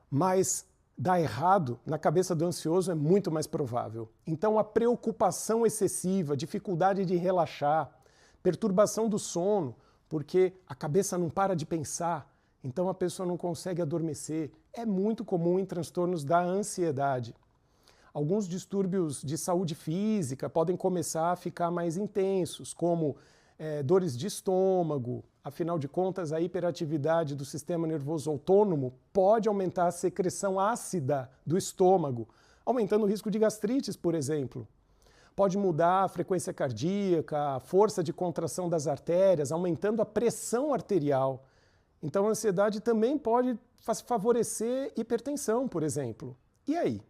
mas dar errado na cabeça do ansioso é muito mais provável. Então a preocupação excessiva, dificuldade de relaxar, perturbação do sono, porque a cabeça não para de pensar, então a pessoa não consegue adormecer. É muito comum em transtornos da ansiedade. Alguns distúrbios de saúde física podem começar a ficar mais intensos, como dores de estômago. Afinal de contas, a hiperatividade do sistema nervoso autônomo pode aumentar a secreção ácida do estômago, aumentando o risco de gastrites, por exemplo. Pode mudar a frequência cardíaca, a força de contração das artérias, aumentando a pressão arterial. Então a ansiedade também pode favorecer hipertensão, por exemplo. E aí?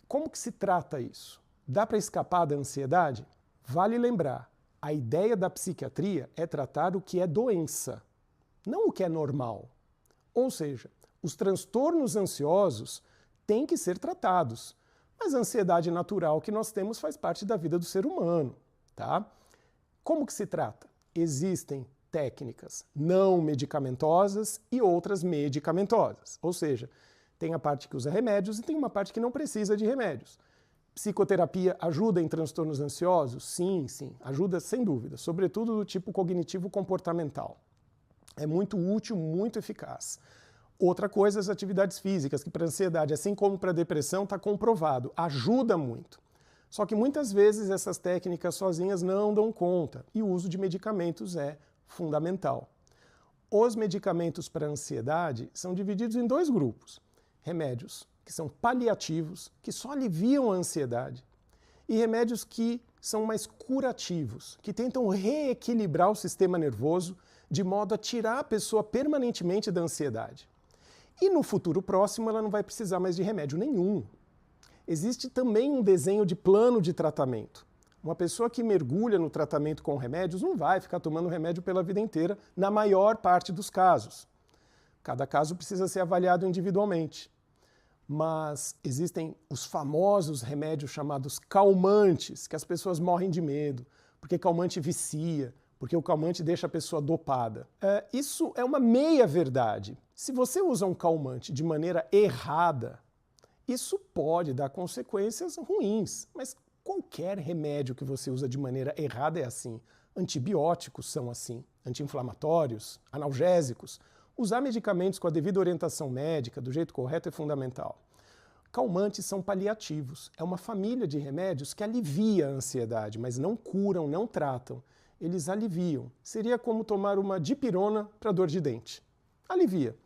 Como que se trata isso? Dá para escapar da ansiedade? Vale lembrar, a ideia da psiquiatria é tratar o que é doença, não o que é normal. Ou seja, os transtornos ansiosos têm que ser tratados, mas a ansiedade natural que nós temos faz parte da vida do ser humano, tá? Como que se trata? Existem técnicas não medicamentosas e outras medicamentosas, ou seja, tem a parte que usa remédios e tem uma parte que não precisa de remédios. Psicoterapia ajuda em transtornos ansiosos? Sim, ajuda sem dúvida, sobretudo do tipo cognitivo-comportamental. É muito útil, muito eficaz. Outra coisa, as atividades físicas, que para ansiedade, assim como para depressão, está comprovado, ajuda muito. Só que muitas vezes essas técnicas sozinhas não dão conta e o uso de medicamentos é fundamental. Os medicamentos para ansiedade são divididos em dois grupos. Remédios que são paliativos, que só aliviam a ansiedade, e remédios que são mais curativos, que tentam reequilibrar o sistema nervoso de modo a tirar a pessoa permanentemente da ansiedade. E no futuro próximo ela não vai precisar mais de remédio nenhum. Existe também um desenho de plano de tratamento. Uma pessoa que mergulha no tratamento com remédios não vai ficar tomando remédio pela vida inteira, na maior parte dos casos. Cada caso precisa ser avaliado individualmente. Mas existem os famosos remédios chamados calmantes, que as pessoas morrem de medo, porque calmante vicia, porque o calmante deixa a pessoa dopada. Isso é uma meia-verdade. Se você usa um calmante de maneira errada, isso pode dar consequências ruins, mas qualquer remédio que você usa de maneira errada é assim. Antibióticos são assim, anti-inflamatórios, analgésicos. Usar medicamentos com a devida orientação médica, do jeito correto, é fundamental. Calmantes são paliativos. É uma família de remédios que alivia a ansiedade, mas não curam, não tratam. Eles aliviam. Seria como tomar uma dipirona para dor de dente. Alivia.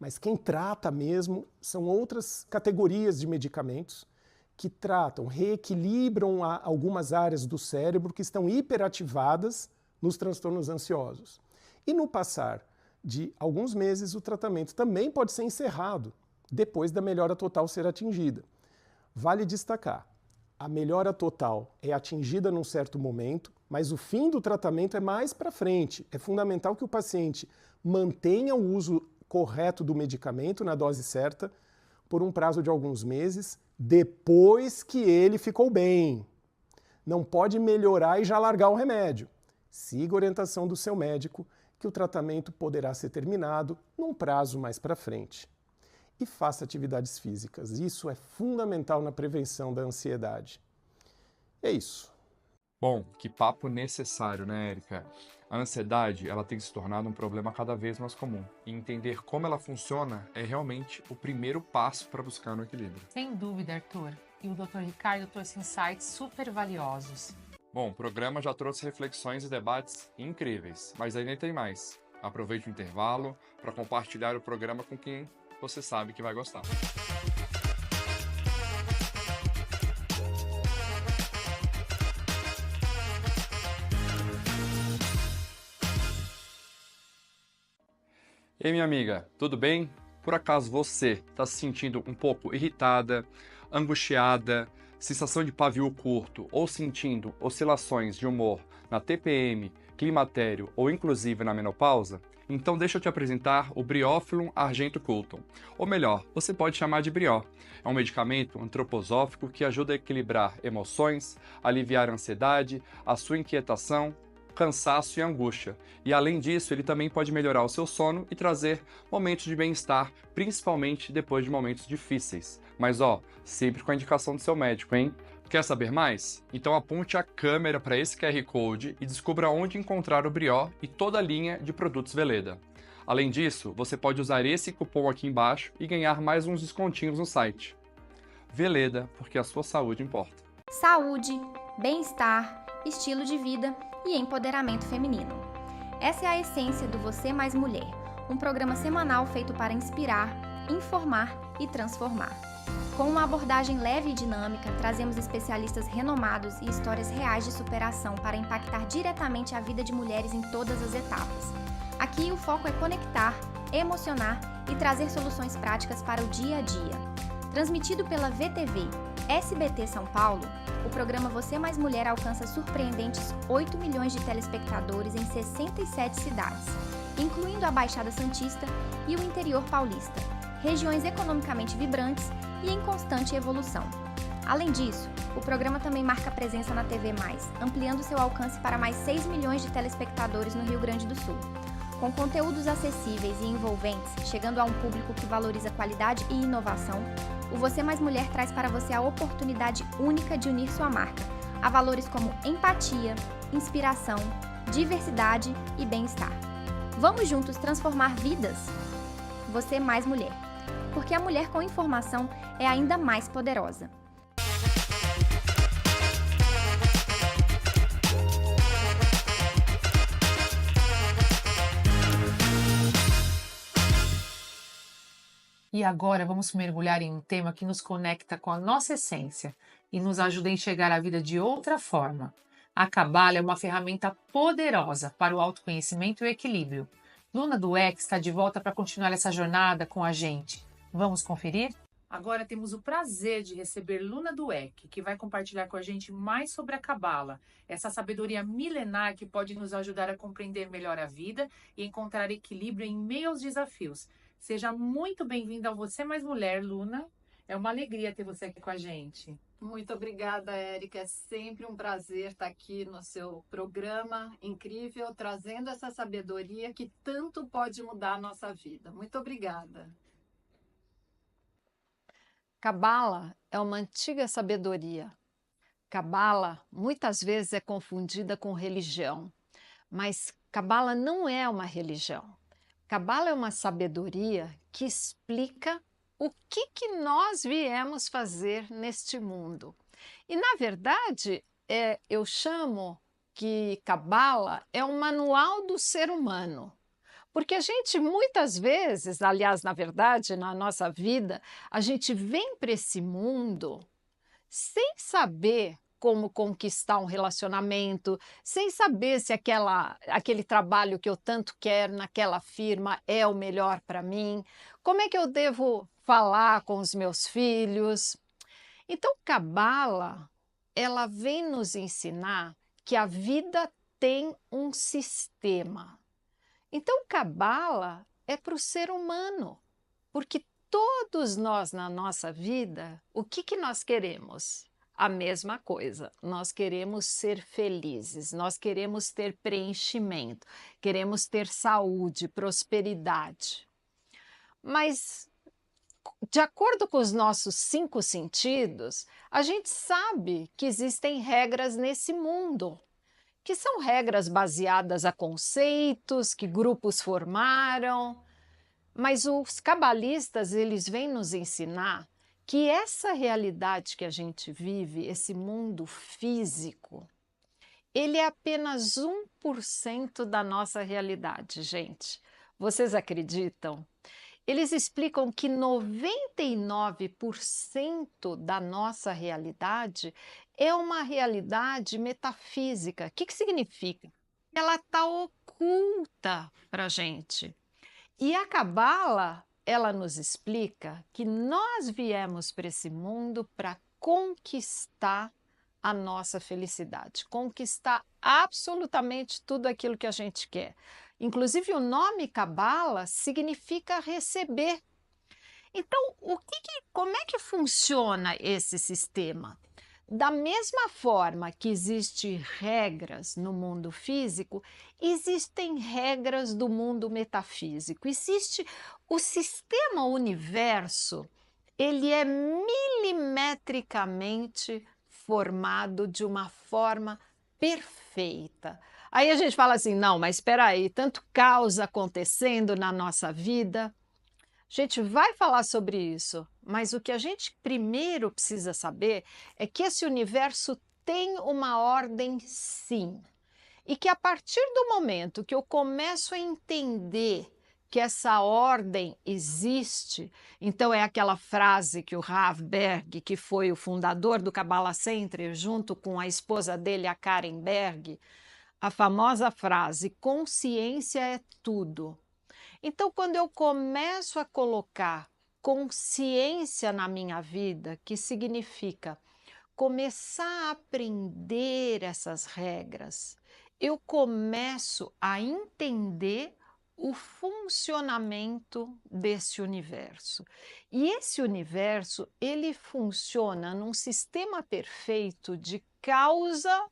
Mas quem trata mesmo são outras categorias de medicamentos que tratam, reequilibram algumas áreas do cérebro que estão hiperativadas nos transtornos ansiosos. E no passar de alguns meses, o tratamento também pode ser encerrado, depois da melhora total ser atingida. Vale destacar, a melhora total é atingida num certo momento, mas o fim do tratamento é mais para frente. É fundamental que o paciente mantenha o uso correto do medicamento na dose certa por um prazo de alguns meses, depois que ele ficou bem. Não pode melhorar e já largar o remédio. Siga a orientação do seu médico, que o tratamento poderá ser terminado num prazo mais para frente. E faça atividades físicas. Isso é fundamental na prevenção da ansiedade. É isso. Bom, que papo necessário, né, Érica? A ansiedade, ela tem se tornado um problema cada vez mais comum. E entender como ela funciona é realmente o primeiro passo para buscar um equilíbrio. Sem dúvida, Arthur. E o Dr. Ricardo trouxe insights super valiosos. Bom, o programa já trouxe reflexões e debates incríveis, mas ainda tem mais. Aproveite o intervalo para compartilhar o programa com quem você sabe que vai gostar. Ei, minha amiga, tudo bem? Por acaso você está se sentindo um pouco irritada, angustiada, sensação de pavio curto ou sentindo oscilações de humor na TPM, climatério ou inclusive na menopausa? Então deixa eu te apresentar o Briófilum argentocultum. Ou melhor, você pode chamar de brió. É um medicamento antroposófico que ajuda a equilibrar emoções, aliviar a ansiedade, a sua inquietação, cansaço e angústia. E além disso, ele também pode melhorar o seu sono e trazer momentos de bem-estar, principalmente depois de momentos difíceis. Mas sempre com a indicação do seu médico, hein? Quer saber mais? Então aponte a câmera para esse QR Code e descubra onde encontrar o brió e toda a linha de produtos Veleda. Além disso, você pode usar esse cupom aqui embaixo e ganhar mais uns descontinhos no site. Veleda, porque a sua saúde importa. Saúde, bem-estar, estilo de vida e empoderamento feminino. Essa é a essência do Você Mais Mulher, um programa semanal feito para inspirar, informar e transformar. Com uma abordagem leve e dinâmica, trazemos especialistas renomados e histórias reais de superação para impactar diretamente a vida de mulheres em todas as etapas. Aqui o foco é conectar, emocionar e trazer soluções práticas para o dia a dia. Transmitido pela VTV SBT São Paulo, o programa Você Mais Mulher alcança surpreendentes 8 milhões de telespectadores em 67 cidades, incluindo a Baixada Santista e o interior paulista, regiões economicamente vibrantes e em constante evolução. Além disso, o programa também marca presença na TV+, ampliando seu alcance para mais 6 milhões de telespectadores no Rio Grande do Sul. Com conteúdos acessíveis e envolventes, chegando a um público que valoriza qualidade e inovação, o Você Mais Mulher traz para você a oportunidade única de unir sua marca a valores como empatia, inspiração, diversidade e bem-estar. Vamos juntos transformar vidas? Você Mais Mulher. Porque a mulher com informação é ainda mais poderosa. E agora vamos mergulhar em um tema que nos conecta com a nossa essência e nos ajuda a enxergar a vida de outra forma. A Cabala é uma ferramenta poderosa para o autoconhecimento e o equilíbrio. Luna Dueck está de volta para continuar essa jornada com a gente. Vamos conferir? Agora temos o prazer de receber Luna Dueck, que vai compartilhar com a gente mais sobre a Cabala, essa sabedoria milenar que pode nos ajudar a compreender melhor a vida e encontrar equilíbrio em meio aos desafios. Seja muito bem-vinda ao Você Mais Mulher, Luna. É uma alegria ter você aqui com a gente. Muito obrigada, Érica. É sempre um prazer estar aqui no seu programa incrível, trazendo essa sabedoria que tanto pode mudar a nossa vida. Muito obrigada. Cabala é uma antiga sabedoria. Cabala muitas vezes é confundida com religião, mas Cabala não é uma religião. Cabala é uma sabedoria que explica o que nós viemos fazer neste mundo. E, na verdade, eu chamo que Cabala é um manual do ser humano. Porque a gente muitas vezes, aliás, na verdade, na nossa vida, a gente vem para esse mundo sem saber como conquistar um relacionamento, sem saber se aquele trabalho que eu tanto quero naquela firma é o melhor para mim, como é que eu devo falar com os meus filhos. Então, Cabala, ela vem nos ensinar que a vida tem um sistema. Então, Cabala é para o ser humano, porque todos nós na nossa vida, o que nós queremos? A mesma coisa, nós queremos ser felizes, nós queremos ter preenchimento, queremos ter saúde, prosperidade. Mas, de acordo com os nossos 5 sentidos, a gente sabe que existem regras nesse mundo, que são regras baseadas a conceitos que grupos formaram, mas os cabalistas, eles vêm nos ensinar que essa realidade que a gente vive, esse mundo físico, ele é apenas 1% da nossa realidade, gente. Vocês acreditam? Eles explicam que 99% da nossa realidade é uma realidade metafísica. O que significa? Ela está oculta para a gente. E a Cabala, ela nos explica que nós viemos para esse mundo para conquistar a nossa felicidade, conquistar absolutamente tudo aquilo que a gente quer. Inclusive, o nome Cabala significa receber. Então, como é que funciona esse sistema? Da mesma forma que existem regras no mundo físico, existem regras do mundo metafísico. Existe o sistema universo, ele é milimetricamente formado de uma forma perfeita. Aí a gente fala assim, não, mas espera aí, tanto caos acontecendo na nossa vida. A gente vai falar sobre isso, mas o que a gente primeiro precisa saber é que esse universo tem uma ordem, sim. E que a partir do momento que eu começo a entender que essa ordem existe, então é aquela frase que o Rav Berg, que foi o fundador do Kabbalah Center, junto com a esposa dele, a Karen Berg, a famosa frase, consciência é tudo. Então, quando eu começo a colocar consciência na minha vida, que significa começar a aprender essas regras, eu começo a entender o funcionamento desse universo. E esse universo, ele funciona num sistema perfeito de causa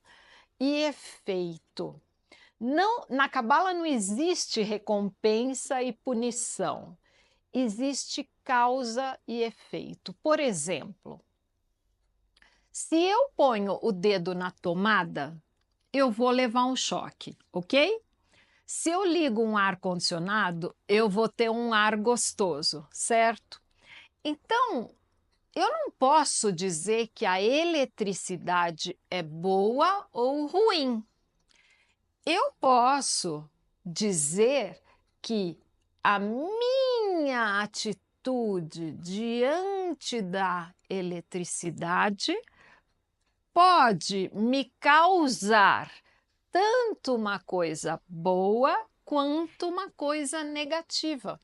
e efeito. Não, na Cabala não existe recompensa e punição. Existe causa e efeito. Por exemplo, se eu ponho o dedo na tomada, eu vou levar um choque, ok? Se eu ligo um ar-condicionado, eu vou ter um ar gostoso, certo? Então, eu não posso dizer que a eletricidade é boa ou ruim. Eu posso dizer que a minha atitude diante da eletricidade pode me causar tanto uma coisa boa quanto uma coisa negativa.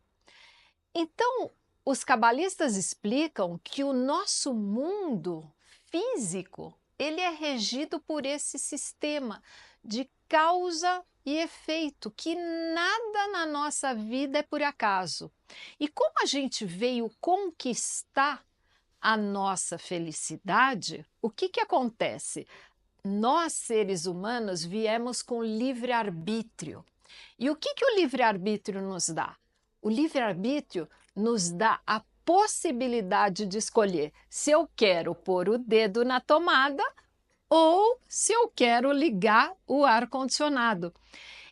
Então, os cabalistas explicam que o nosso mundo físico, ele é regido por esse sistema de causa e efeito, que nada na nossa vida é por acaso. E como a gente veio conquistar a nossa felicidade, o que acontece? Nós, seres humanos, viemos com livre-arbítrio. E o que o livre-arbítrio nos dá? O livre-arbítrio nos dá a possibilidade de escolher se eu quero pôr o dedo na tomada ou se eu quero ligar o ar-condicionado.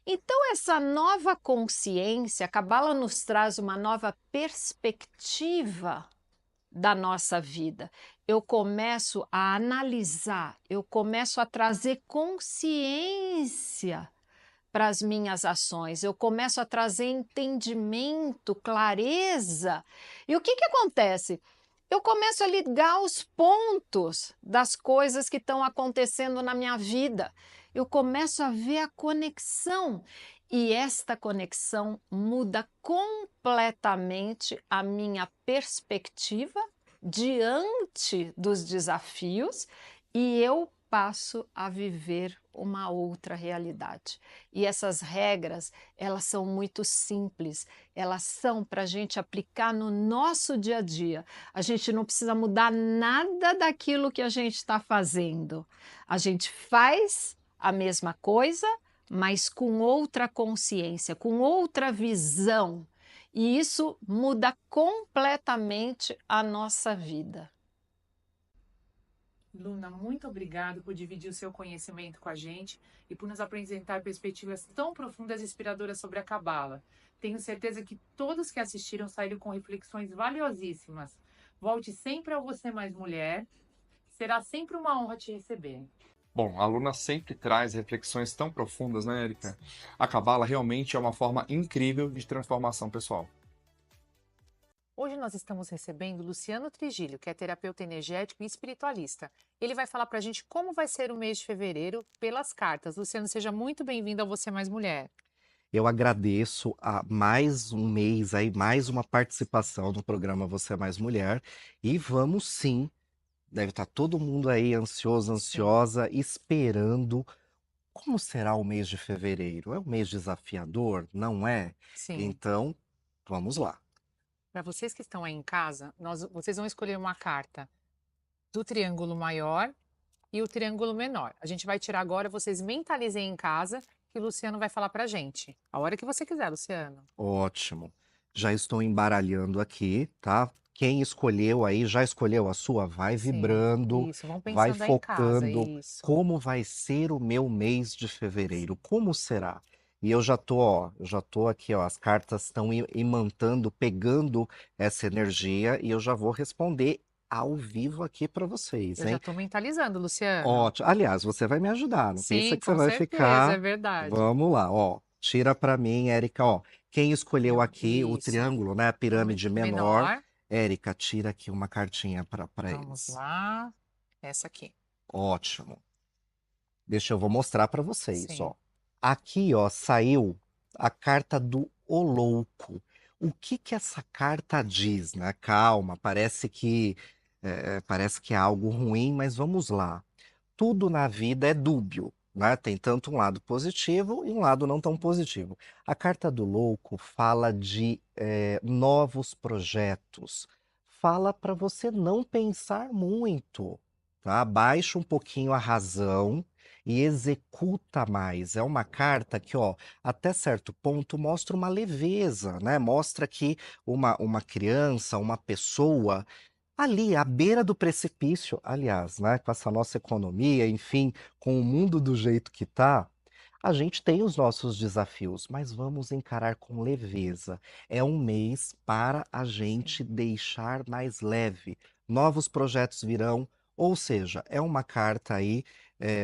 Então, essa nova consciência, a Cabala nos traz uma nova perspectiva da nossa vida. Eu começo a analisar, eu começo a trazer consciência para as minhas ações, eu começo a trazer entendimento, clareza. E o que acontece? Eu começo a ligar os pontos das coisas que estão acontecendo na minha vida. Eu começo a ver a conexão. E esta conexão muda completamente a minha perspectiva diante dos desafios e eu passo a viver uma outra realidade. E essas regras, elas são muito simples, elas são para a gente aplicar no nosso dia a dia. A gente não precisa mudar nada daquilo que a gente está fazendo. A gente faz a mesma coisa, mas com outra consciência, com outra visão. E isso muda completamente a nossa vida. Luna, muito obrigado por dividir o seu conhecimento com a gente e por nos apresentar perspectivas tão profundas e inspiradoras sobre a Cabala. Tenho certeza que todos que assistiram saíram com reflexões valiosíssimas. Volte sempre ao Você Mais Mulher. Será sempre uma honra te receber. Bom, a Luna sempre traz reflexões tão profundas, né, Érica? A Cabala realmente é uma forma incrível de transformação pessoal. Hoje nós estamos recebendo Luciano Trigílio, que é terapeuta energético e espiritualista. Ele vai falar para a gente como vai ser o mês de fevereiro pelas cartas. Luciano, seja muito bem-vindo ao Você Mais Mulher. Eu agradeço a mais um mês aí, mais uma participação no programa Você Mais Mulher. E vamos sim, deve estar todo mundo aí ansioso, ansiosa, esperando. Como será o mês de fevereiro? É um mês desafiador, não é? Sim. Então, vamos lá. Para vocês que estão aí em casa, vocês vão escolher uma carta do triângulo maior e o triângulo menor. A gente vai tirar agora, vocês mentalizem em casa que o Luciano vai falar para a gente. A hora que você quiser, Luciano. Ótimo. Já estou embaralhando aqui, tá? Quem escolheu aí, já escolheu a sua? Vai vibrando, Isso, vão vai pensando aí em casa, focando. isso. Como vai ser o meu mês de fevereiro? Como será? E eu já tô aqui, ó, as cartas estão imantando, pegando essa energia e eu já vou responder ao vivo aqui para vocês, Eu já hein? estou mentalizando, Luciano. Ótimo. Aliás, você vai me ajudar, não pensa Sim, que você com vai certeza, ficar. é verdade. Vamos lá, ó. Tira para mim, Érica, ó. Quem escolheu aqui o Isso. triângulo, né? A pirâmide menor. Menor. Érica, tira aqui uma cartinha para Vamos eles. lá. Essa aqui. Ótimo. Vou mostrar para vocês, Sim. ó. Aqui, ó, saiu a carta do O Louco. o que que essa carta diz, né? Calma, parece que é algo ruim, mas vamos lá. Tudo na vida é dúbio, né? Tem tanto um lado positivo e um lado não tão positivo. A carta do louco fala de novos projetos, fala para você não pensar muito, tá? Baixa um pouquinho a razão e executa mais. É uma carta que, ó, até certo ponto mostra uma leveza, né? Mostra que uma criança, uma pessoa ali, à beira do precipício, aliás, né, com essa nossa economia, enfim, com o mundo do jeito que tá, a gente tem os nossos desafios, mas vamos encarar com leveza. É um mês para a gente deixar mais leve. Novos projetos virão, ou seja, é uma carta aí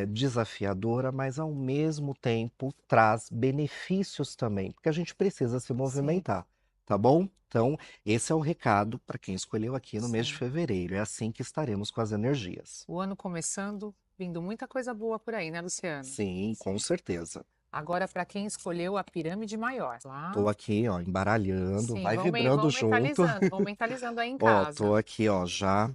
desafiadora, mas ao mesmo tempo traz benefícios também, porque a gente precisa se Sim, movimentar, tá bom? Então, esse é o recado para quem escolheu aqui no mês de sim. fevereiro. É assim que estaremos com as energias. O ano começando, vindo muita coisa boa por aí, né, Luciano? Sim, com certeza. Agora, para quem escolheu a pirâmide maior, lá. Tô aqui, ó, embaralhando, Sim, vai vibrando vamos junto. mentalizando aí em Ó, casa. tô aqui, ó, já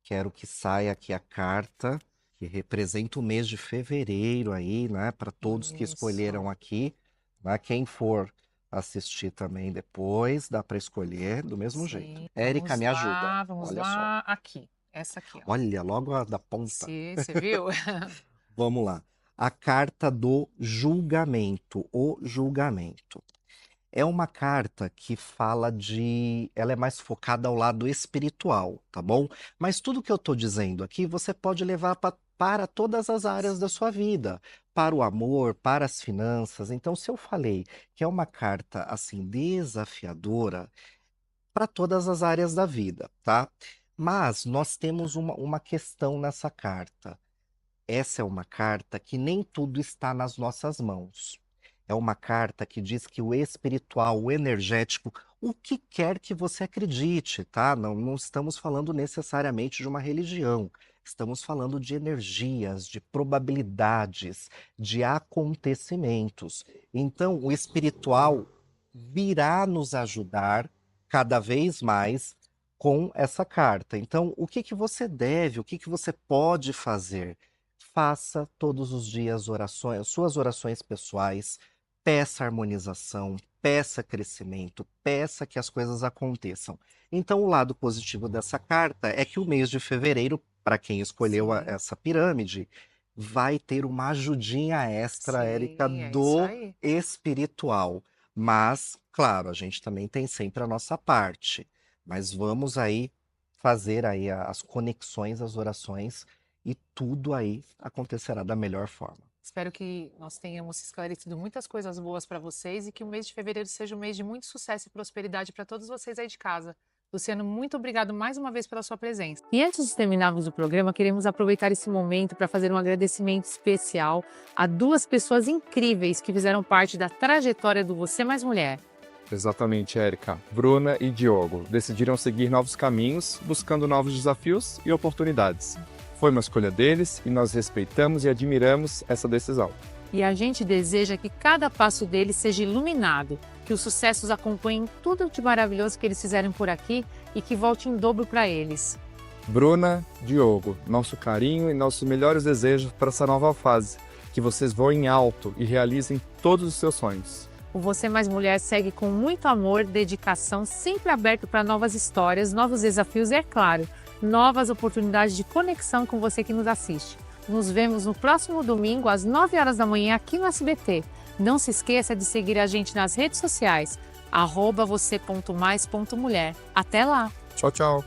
quero que saia aqui a carta que representa o mês de fevereiro aí, né, para todos que Isso. escolheram aqui, né? Quem for assistir também depois, dá para escolher do mesmo jeito. Sim, Érica, vamos me ajuda. lá, vamos Olha só. lá. Aqui, essa aqui, ó. Olha, logo a da ponta. Você viu? Vamos lá. A carta do julgamento, o julgamento. É uma carta que fala de. Ela é mais focada ao lado espiritual, tá bom? Mas tudo que eu tô dizendo aqui você pode levar para todas as áreas da sua vida, para o amor, para as finanças. Então, se eu falei que é uma carta assim desafiadora, para todas as áreas da vida, tá? Mas nós temos uma questão nessa carta. Essa é uma carta que nem tudo está nas nossas mãos. É uma carta que diz que o espiritual, o energético, o que quer que você acredite, tá? Não estamos falando necessariamente de uma religião. Estamos falando de energias, de probabilidades, de acontecimentos. Então, o espiritual virá nos ajudar cada vez mais com essa carta. Então, o que que você deve, o que que você pode fazer? Faça todos os dias orações, suas orações pessoais, peça harmonização, peça crescimento, peça que as coisas aconteçam. Então, o lado positivo dessa carta é que o mês de fevereiro, para quem escolheu Sim, essa pirâmide, vai ter uma ajudinha extra, Érica, sim, é isso do aí. espiritual. Mas, claro, a gente também tem sempre a nossa parte. Mas vamos aí fazer aí as conexões, as orações, e tudo aí acontecerá da melhor forma. Espero que nós tenhamos esclarecido muitas coisas boas para vocês e que o mês de fevereiro seja um mês de muito sucesso e prosperidade para todos vocês aí de casa. Luciano, muito obrigado mais uma vez pela sua presença. E antes de terminarmos o programa, queremos aproveitar esse momento para fazer um agradecimento especial a duas pessoas incríveis que fizeram parte da trajetória do Você Mais Mulher. Exatamente, Érica. Bruna e Diogo decidiram seguir novos caminhos, buscando novos desafios e oportunidades. Foi uma escolha deles e nós respeitamos e admiramos essa decisão. E a gente deseja que cada passo deles seja iluminado, que os sucessos acompanhem tudo de maravilhoso que eles fizeram por aqui e que volte em dobro para eles. Bruna, Diogo, nosso carinho e nossos melhores desejos para essa nova fase. Que vocês voem alto e realizem todos os seus sonhos. O Você Mais Mulher segue com muito amor, dedicação, sempre aberto para novas histórias, novos desafios e, é claro, novas oportunidades de conexão com você que nos assiste. Nos vemos no próximo domingo, às 9 horas da manhã, aqui no SBT. Não se esqueça de seguir a gente nas redes sociais, @você.mais.mulher. Até lá! Tchau, tchau!